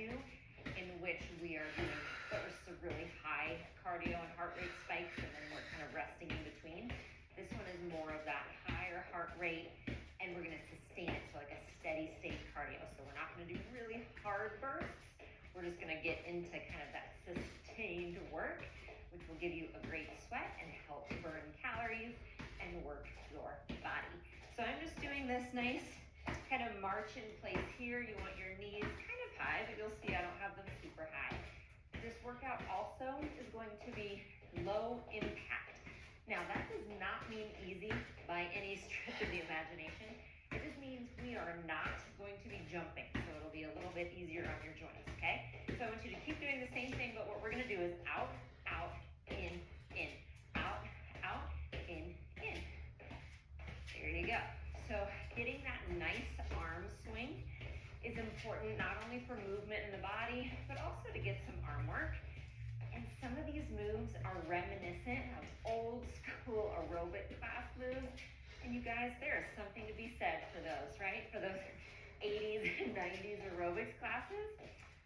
two, in which we are doing first a really high cardio and heart rate spikes, and then we're kind of resting in between. This one is more of that higher heart rate, and we're gonna sustain it, so like a steady state cardio. So we're not gonna do really hard bursts. We're just gonna get into kind of that sustained work, which will give you a great sweat and help burn calories and work your body. So I'm just doing this nice kind of march in place here. You want your knees kind of high, but you'll see I don't have them super high. This workout also is going to be low impact. Now that does not mean easy by any stretch of the imagination. It just means we are not going to be jumping, so it'll be a little bit easier on your joints, okay? So I want you to keep doing the same thing, but what we're gonna do is out, out, in, out, out, in. There you go. So getting that nice arm swing is important not only for movement in the body, but also to get some arm work. And some of these moves are reminiscent of old school aerobic class moves. And you guys, there is something to be said for those, right? For those 80s and 90s aerobics classes.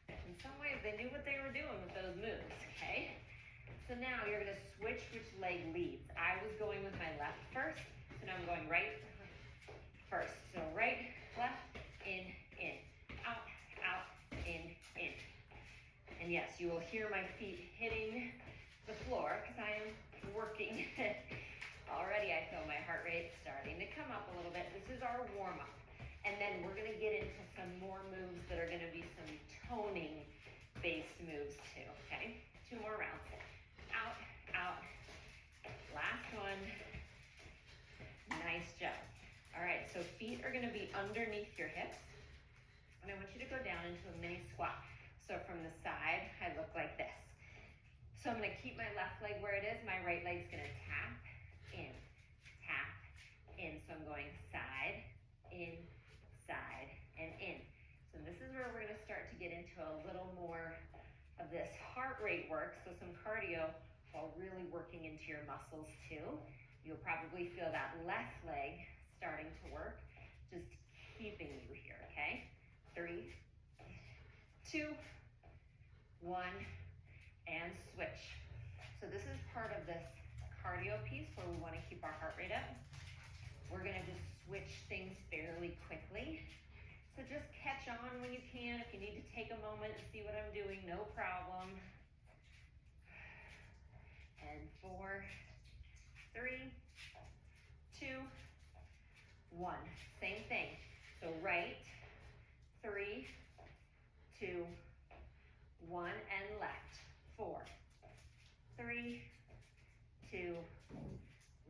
In some ways, they knew what they were doing with those moves, okay? So now you're gonna switch which leg leads. I was going with my left first, so now I'm going right first. So right, left, in, out, out, in. And yes, you will hear my feet hitting the floor because I am working. Already I feel my heart rate starting to come up a little bit. This is our warm up. And then we're gonna get into some more moves that are gonna be some toning based moves too, okay? 2 more rounds. Out, out. Last one. Nice job. All right, so feet are gonna be underneath your hips. And I want you to go down into a mini squat. So from the side, I look like this. So I'm gonna keep my left leg where it is. My right leg's gonna tap, in. So I'm going side, in, and in. So this is where we're gonna start to get into a little more of this heart rate work. So some cardio while really working into your muscles too. You'll probably feel that left leg starting to work, just keeping you here, okay? 3, 2, 1, and switch. So this is part of this cardio piece where we want to keep our heart rate up. We're gonna just switch things fairly quickly. So just catch on when you can. If you need to take a moment and see what I'm doing, no problem. And 4, 3, 2, 1. Same thing. So right, 3, 2, 1, and left. 4, 3, 2,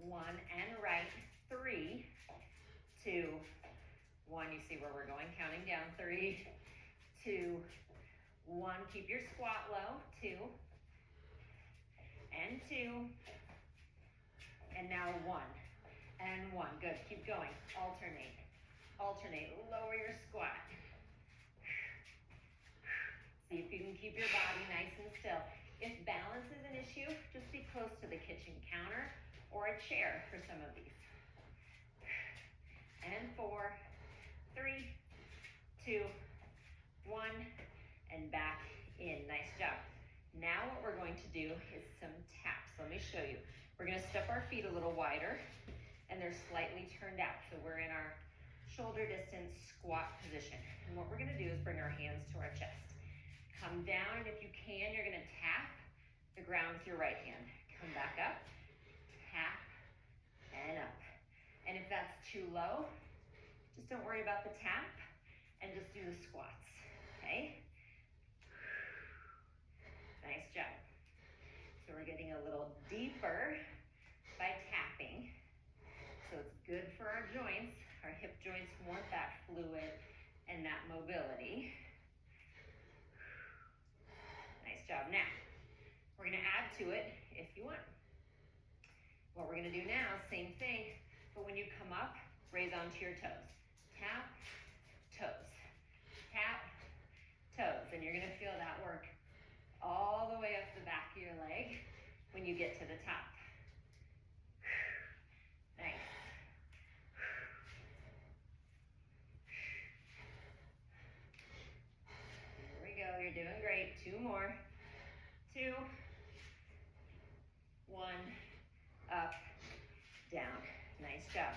1, and right. 3, 2, 1. You see where we're going, counting down. 3, 2, 1. Keep your squat low. 2, and 2, and now 1, and 1. Good, keep going. Alternate, lower your squat. See if you can keep your body nice and still. If balance is an issue, just be close to the kitchen counter or a chair for some of these. And 4, 3, 2, 1, and back in. Nice job. Now what we're going to do is some taps. Let me show you. We're gonna step our feet a little wider, and they're slightly turned out. So we're in our shoulder distance squat position. And what we're gonna do is bring our hands to our chest. Come down, and if you can, you're gonna tap the ground with your right hand. Come back up, tap, and up. And if that's too low, just don't worry about the tap and just do the squats, okay? Nice job. So we're getting a little deeper by tapping. So it's good for our joints. Our hip joints want that fluid and that mobility. Nice job. Now, we're gonna add to it if you want. What we're gonna do now, same thing, but when you come up, raise onto your toes. Tap, toes. Tap, toes. And you're gonna feel that work all the way up the back of your leg when you get to the top. Nice. Here we go. You're You're doing great. 2 more. 2, 1, up, down. Nice job.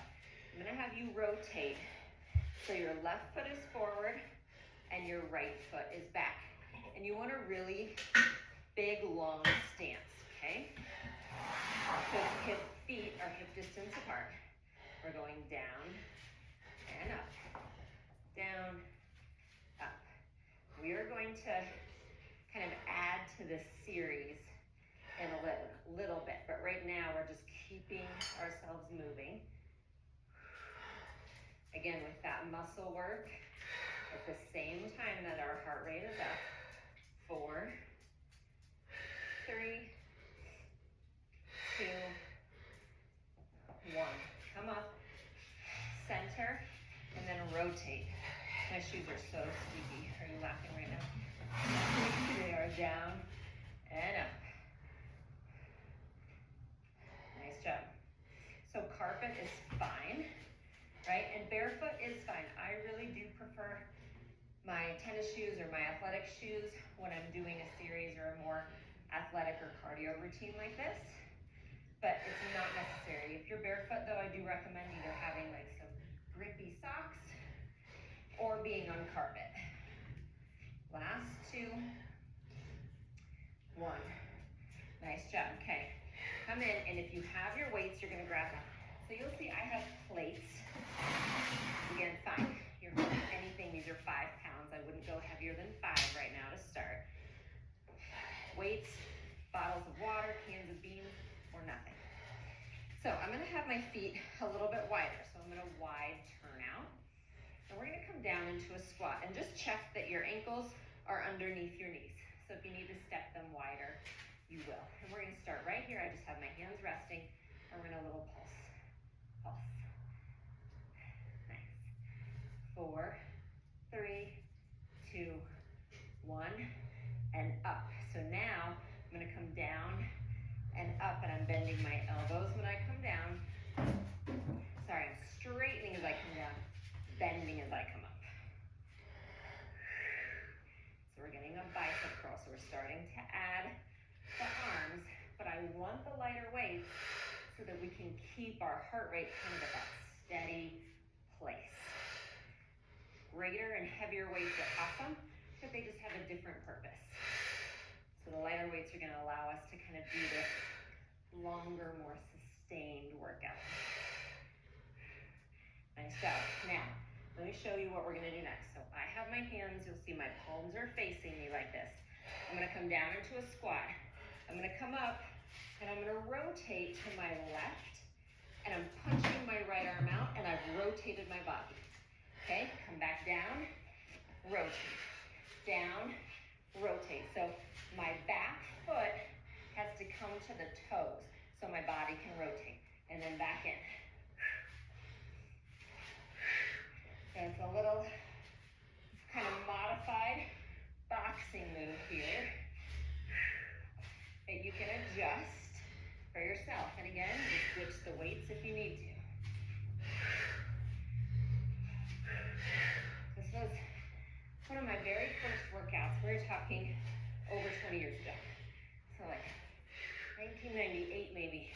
I'm gonna have you rotate. So your left foot is forward and your right foot is back. And you want a really big, long stance, okay? So feet are hip distance apart. We're going down and up, down, up. We are going to kind of add to this series in a little bit, but right now we're just keeping ourselves moving. Again, with that muscle work, at the same time that our heart rate is up. 4, 3, 2, 1. Come up, center, and then rotate. My shoes are so squeaky. Are you laughing right now? They are down and up. Nice job. So carpet is fine, right? And barefoot is fine. I really do prefer my tennis shoes or my athletic shoes when I'm doing a series or a more athletic or cardio routine like this, but it's not necessary. If you're barefoot though, I do recommend either having like some grippy socks or being on carpet. Last 2, 1. Nice job, okay. Come in, and if you have your weights, you're gonna grab them. So you'll see I have plates. Again, fine. You're holding anything, these are 5 pounds. I wouldn't go heavier than 5 right now to start. Weights, bottles of water, cans of beans, or nothing. So I'm gonna have my feet a little bit wider. So I'm gonna wide turn out. And we're gonna come down into a squat and just check that your ankles are underneath your knees. So if you need to step them wider, you will. And we're gonna start right here. I just have my hands resting, and we're gonna little pulse, pulse. Nice. 4, 3, 2, 1, and up. So now I'm gonna come down and up, and I'm bending my elbows when I come down. Sorry, I'm straightening as I come down, bending as I come up. So we're getting a bicep curl. So we're starting to add the arms, but I want the lighter weights so that we can keep our heart rate kind of at that steady place. Greater and heavier weights are awesome, but they just have a different purpose. So the lighter weights are gonna allow us to kind of do this longer, more sustained workout. Nice job. Now, let me show you what we're gonna do next. So I have my hands, you'll see my palms are facing me like this. I'm gonna come down into a squat. I'm gonna come up, and I'm gonna rotate to my left, and I'm punching my right arm out, and I've rotated my body. Okay, come back down, rotate, down, rotate. So my back foot has to come to the toes so my body can rotate, and then back in. So it's a little kind of modified boxing move here that you can adjust for yourself. And again, just switch the weights if you need to. This was one of my very first workouts. We were talking over 20 years ago. So like 1998 maybe.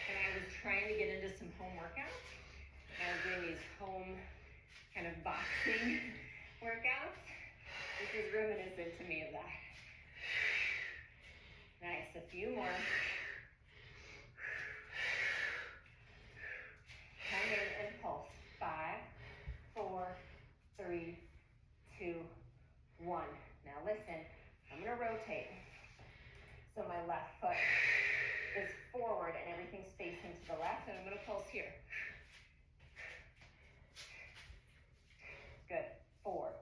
And I was trying to get into some home workouts. And I was doing these home kind of boxing workouts. This is reminiscent to me of that. Nice, a few more. Come in and pulse. 5, 4, 3, 2, 1. Now listen, I'm gonna rotate. So my left foot is forward and everything's facing to the left, and I'm gonna pulse here. Good. 4,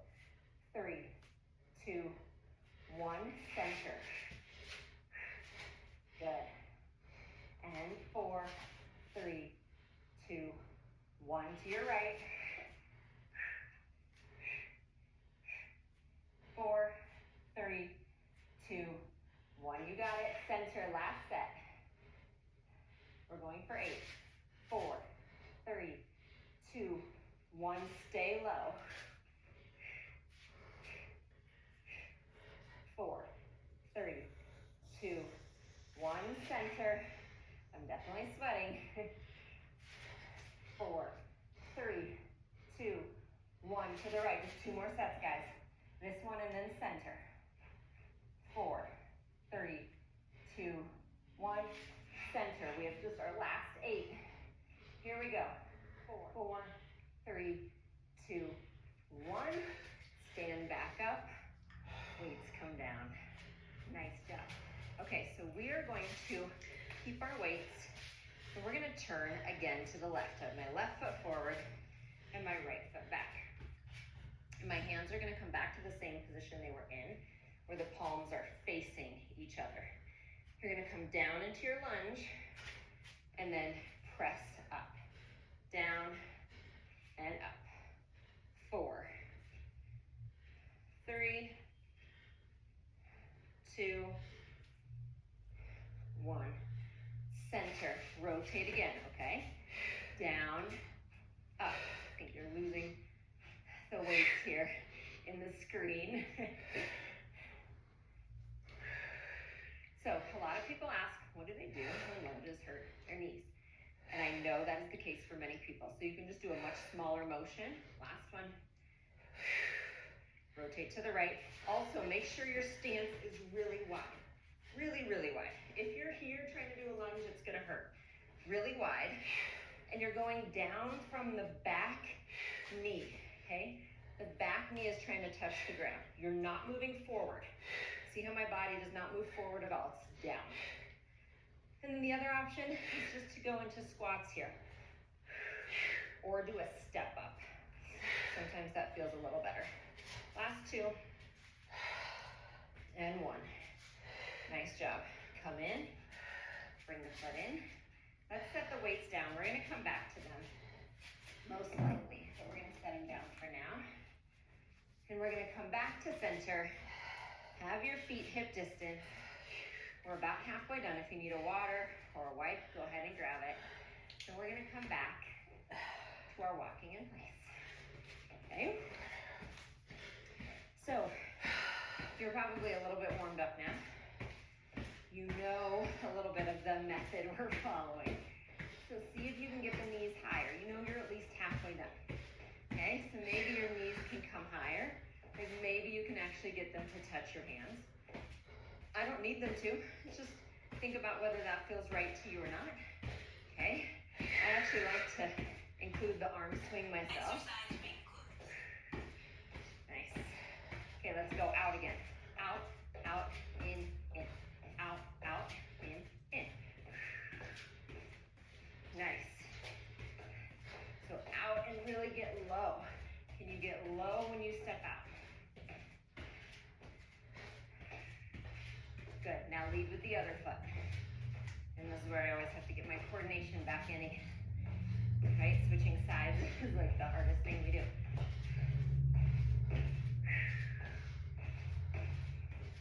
3, 2, 1. Center. Good. And 4, 3, 2, 1. To your right. 4, 3, 2, 1. You got it. Center. Last set. We're going for 8. 4, 3, 2, 1. Stay low. right, just 2 more sets, guys. This one and then center. 4, 3, 2, 1. Center. We have just our last 8. Here we go. 4, 3, 2, 1. Stand back up. Weights come down. Nice job. Okay, so we are going to keep our weights, and we're going to turn again to the left. I have my left foot forward and my right foot back. And my hands are going to come back to the same position they were in, where the palms are facing each other. You're going to come down into your lunge and then press up. Down and up. 4, 3, 2, 1. Center. Rotate again, okay? Down, up. I think you're losing the weights here in the screen. So a lot of people ask, what do they do when lunges hurt their knees? And I know that is the case for many people. So you can just do a much smaller motion. Last one. Rotate to the right. Also, make sure your stance is really wide. Really, really wide. If you're here trying to do a lunge, it's gonna hurt. Really wide. And you're going down from the back knee, okay? The back knee is trying to touch the ground. You're not moving forward. See how my body does not move forward at all, it's down. And then the other option is just to go into squats here. Or do a step up. Sometimes that feels a little better. Last 2. And 1. Nice job. Come in, bring the foot in. Let's set the weights down. We're gonna come back to them, most likely, but we're gonna set them down for now. And we're gonna come back to center. Have your feet hip distance. We're about halfway done. If you need a water or a wipe, go ahead and grab it. And we're gonna come back to our walking in place, okay? So, you're probably a little bit warmed up now. You know a little bit of the method we're following. So see if you can get the knees higher. You know you're at least halfway done. Okay, so maybe your knees can come higher. And maybe you can actually get them to touch your hands. I don't need them to. Just think about whether that feels right to you or not. Okay, I actually like to include the arm swing myself. Nice. Okay, let's go out again. Out, out, in, in. Out, out, in, in. Nice. So out and really get low. Can you get low when you step out? Good. Now lead with the other foot. And this is where I always have to get my coordination back in again. Right? Switching sides is like the hardest thing we do.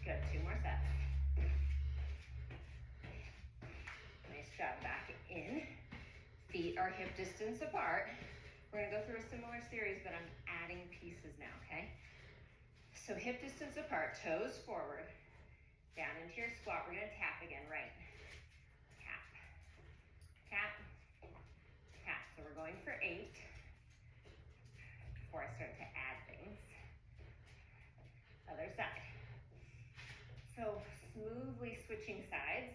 Good. 2 more sets. Nice job. Back in. Feet are hip distance apart. We're going to go through a similar series, but I'm adding pieces now, okay? So hip distance apart, toes forward, down into your squat. We're going to tap again, right? Tap, tap, tap. So we're going for 8 before I start to add things. Other side. So smoothly switching sides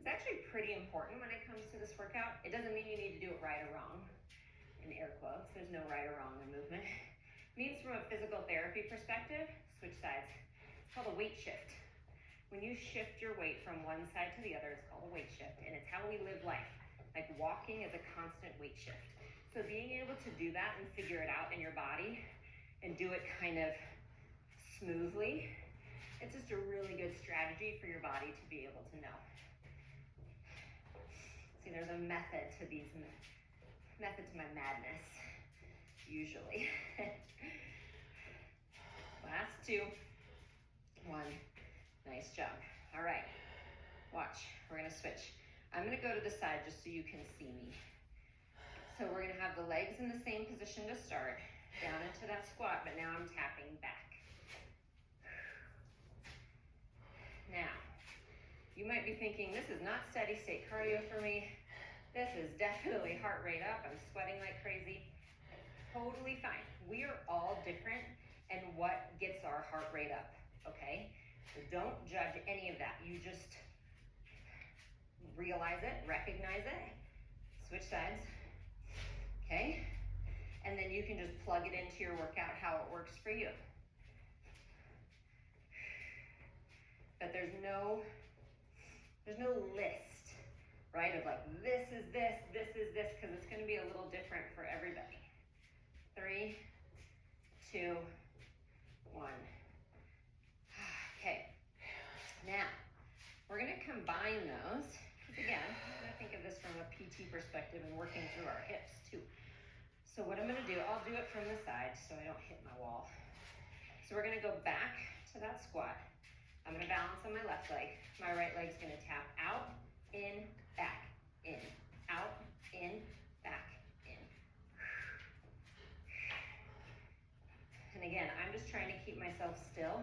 is actually pretty important when it comes to this workout. It doesn't mean you need to do it right or wrong, in air quotes. There's no right or wrong in movement. It means from a physical therapy perspective, switch sides. It's called a weight shift. When you shift your weight from one side to the other, it's called a weight shift, and it's how we live life. Like walking is a constant weight shift. So being able to do that and figure it out in your body and do it kind of smoothly, it's just a really good strategy for your body to be able to know. See, there's a method to these, method to my madness, usually. Last 2, 1, nice job. All right, watch, we're gonna switch. I'm gonna go to the side just so you can see me. So we're gonna have the legs in the same position to start, down into that squat, but now I'm tapping back. Now, you might be thinking, this is not steady state cardio for me. This is definitely heart rate up. I'm sweating like crazy. totally fine. We are all different and what gets our heart rate up, okay? So don't judge any of that. You just realize it, recognize it, switch sides, okay? And then you can just plug it into your workout how it works for you. But there's no list, right? Of like, this is this, because it's gonna be a little different for everybody. 3, 2, 1. Okay, now we're gonna combine those. Again, I'm gonna think of this from a PT perspective and working through our hips too. So what I'm gonna do, I'll do it from the side so I don't hit my wall. So we're gonna go back to that squat. I'm gonna balance on my left leg. My right leg's gonna tap out, in, back, in, out, in, back, in. And again, I'm just trying to keep myself still.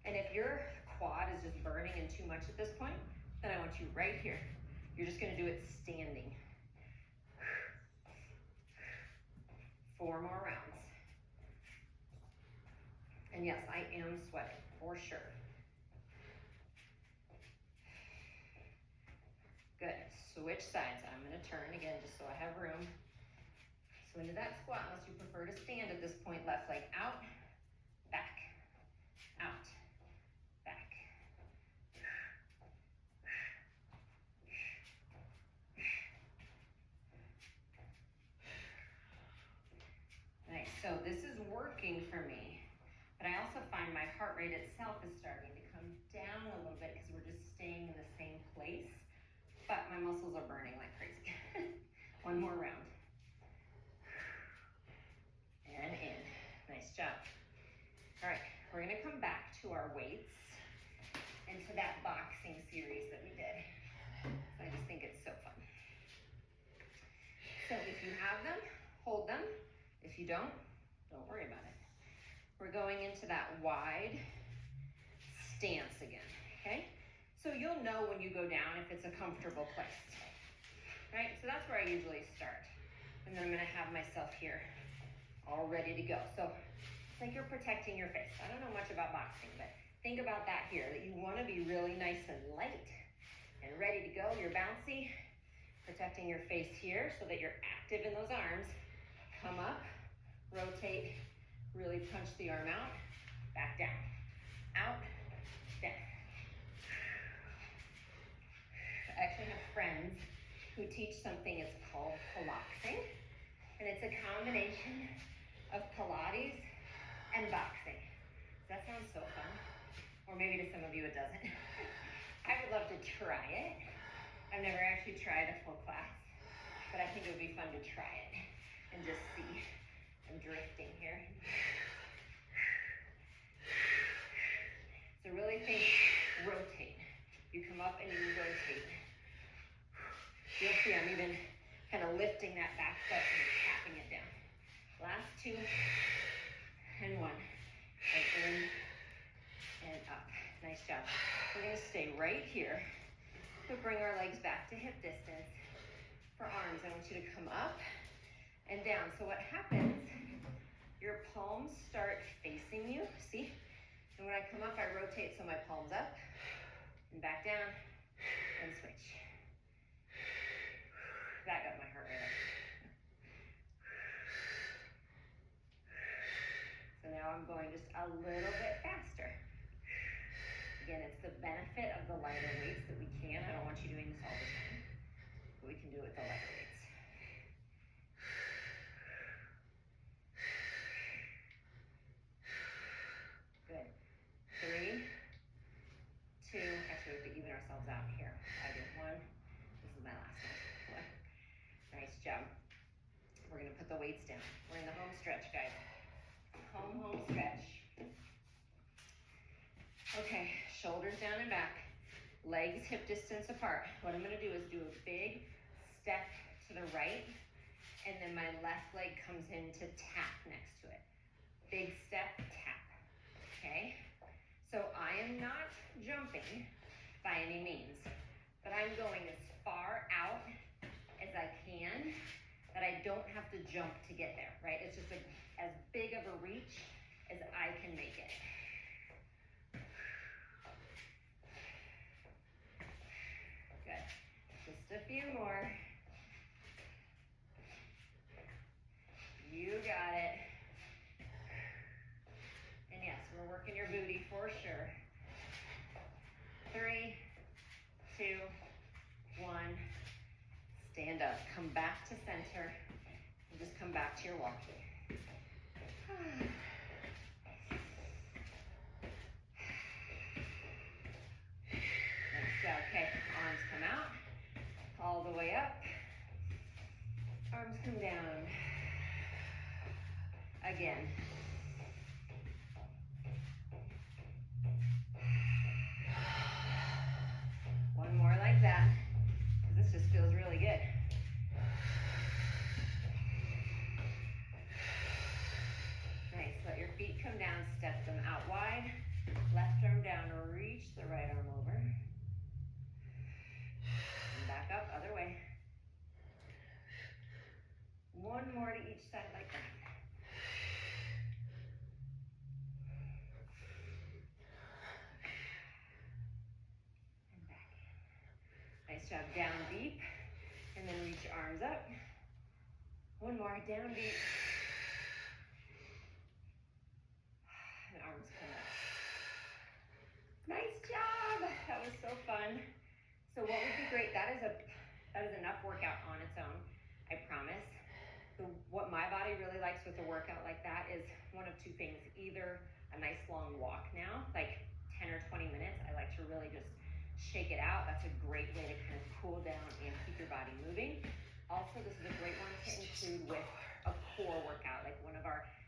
And if your quad is just burning in too much at this point, then I want you right here. You're just gonna do it standing. 4 more rounds. And yes, I am sweating, for sure. Good, switch sides. I'm gonna turn again, just so I have room. So into that squat, unless you prefer to stand at this point, left leg out, back, out, back. Nice, so this is working for me, but I also find my heart rate itself is starting to come down a little bit because we're just staying in the same place, but my muscles are burning like crazy. 1 more round. And in. Nice job. All right, we're gonna come back to our weights and to that boxing series that we did. I just think it's so fun. So if you have them, hold them. If you don't worry about it. We're going into that wide stance again, okay? So you'll know when you go down if it's a comfortable place, right? So that's where I usually start. And then I'm gonna have myself here all ready to go. So it's like you're protecting your face. I don't know much about boxing, but think about that here, that you wanna be really nice and light and ready to go. You're bouncy, protecting your face here so that you're active in those arms. Come up, rotate, really punch the arm out, back down, out, down. I actually have friends who teach something, it's called Pilates, and it's a combination of Pilates and boxing. Does that sound so fun? Or maybe to some of you it doesn't. I would love to try it. I've never actually tried a full class, but I think it would be fun to try it and just see. I'm drifting here. So really think rotate. You come up and you rotate. You'll see I'm even kind of lifting that back foot and tapping it down. Last 2 and 1. And in and up. Nice job. We're gonna stay right here. We'll bring our legs back to hip distance. For arms, I want you to come up and down. So what happens, your palms start facing you, see? And when I come up, I rotate so my palms up and back down and switch. That got my heart rate up. So now I'm going just a little bit faster. Again, it's the benefit of the lighter weights that we can. I don't want you doing this all the time, but we can do it with the lighter weights. Good. 3, 2, actually we have to even ourselves out here. I did 1, this is my last one. Nice job. We're gonna put the weights down. We're in the home stretch, guys. Home stretch. Okay, shoulders down and back, legs hip distance apart. What I'm gonna do is do a big step to the right, and then my left leg comes in to tap next to it. Big step, tap, okay? So I am not jumping by any means, but I'm going as far out as I can that I don't have to jump to get there, right? It's just as big of a reach as I can make it. Good. Just a few more. You got it. And yes, we're working your booty for sure. 3, 2, 1. Stand up. Come back to center. And just come back to your walking. Let's go. Okay, arms come out. All the way up. Arms come down. Again. One more like that. This just feels really good. Nice. Let your feet come down. Step them out wide. Left arm down. Reach the right arm over. And back up. Other way. One more to each side like that. And back. Nice job. Down deep. And then reach your arms up. One more. Down deep. And arms come up. Nice job. That was so fun. So what would be great, that is enough workout on its own, I promise. What my body really likes with a workout like that is one of two things. Either a nice long walk now, like 10 or 20 minutes. I like to really just shake it out. That's a great way to kind of cool down and keep your body moving. Also, this is a great one to include with